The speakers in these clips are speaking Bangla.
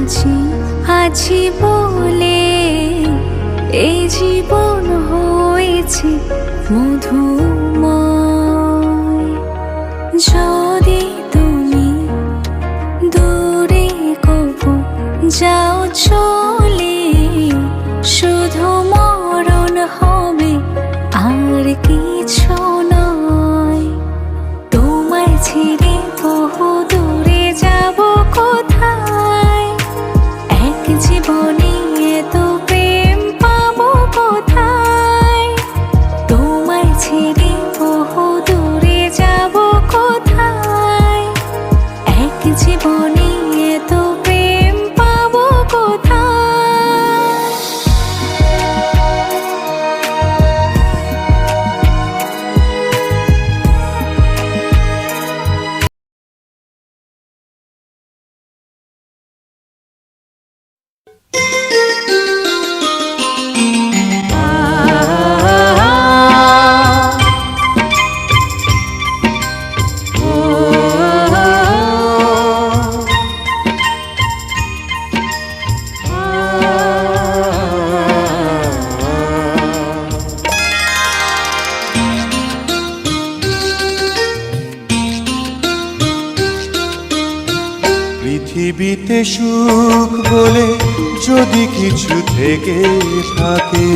আছি আছি বলে এই জীবন হয়েছে মধুময়। যদি তুমি দূরে কবু যাও চলে, শুধু মরণ হবে আর কিছু নয়। তোমায় ছেড়ে বহু দূরে যাব কোথায়, এক জীবনে এত প্রেম পাবো কোথায়। তোমায় ছেড়ে বহু দূরে যাব কোথায়, এক জীবনে এত প্রেম পাবো কোথায়। পৃথিবীতে সুখ বলে যদি কিছু থেকে থাকে,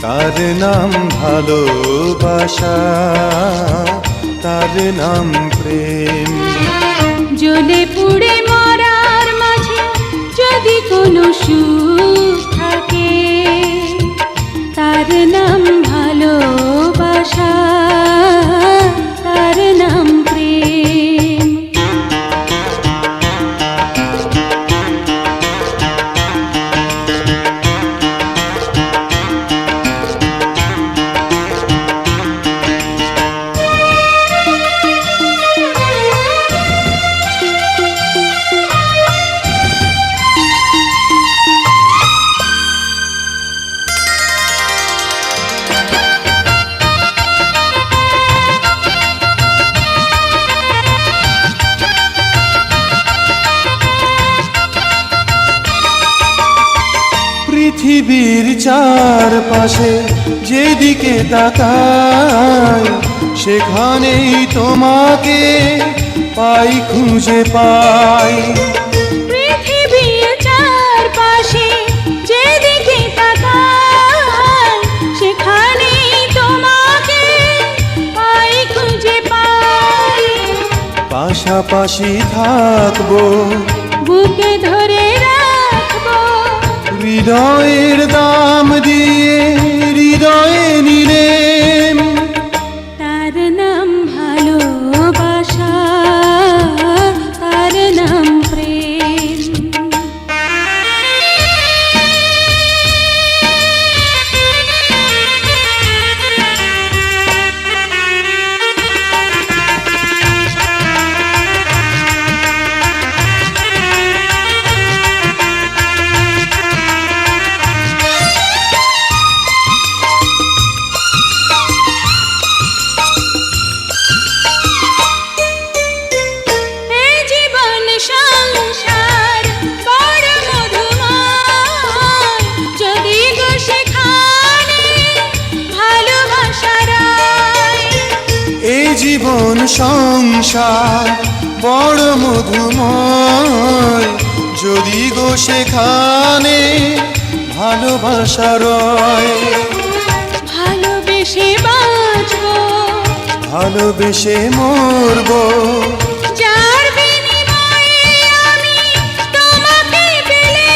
তার নাম ভালোবাসা, তার নাম প্রেম। জ্বলে পুড়ে মরার মাঝে যদি কোনো সুখ থাকে, তার নাম ভালোবাসা, তার নাম প্রেম। পৃথিবীর চারপাশে যেদিকে তাকাই, সেখানেই তোমাকে পাই, খুঁজে পাই। পৃথিবীর চারপাশে যেদিকে তাকাই, সেখানেই তোমাকে পাই, খুঁজে পাই। পাশাপাশি থাকবো, বুকে ধরে রাখবো, হৃদয়ের দাম দিয়ে হৃদয়ে নিলেম। তার নাম ভালোবাসা, তার নাম প্রেম। জীবন সংসার বড় মধুময়, যদি গো সেখানে ভালোবাসা রয়। ভালোবেসে বাঁচবো, ভালোবেসে মরবো, যার বিনিময়ে আমি তোমাকে পেলে,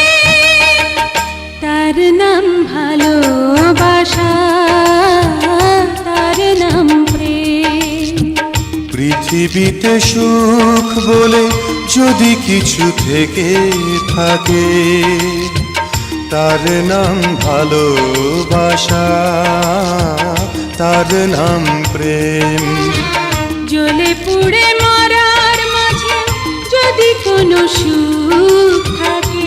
তার নাম ভালোবাসা, তার নাম প্রেম। পৃথিবীতে সুখ বলে যদি কিছু থেকে থাকে, তার নাম ভালোবাসা, তার নাম প্রেম। জ্বলে পুড়ে মরার মাঝে যদি কোনো সুখ থাকে,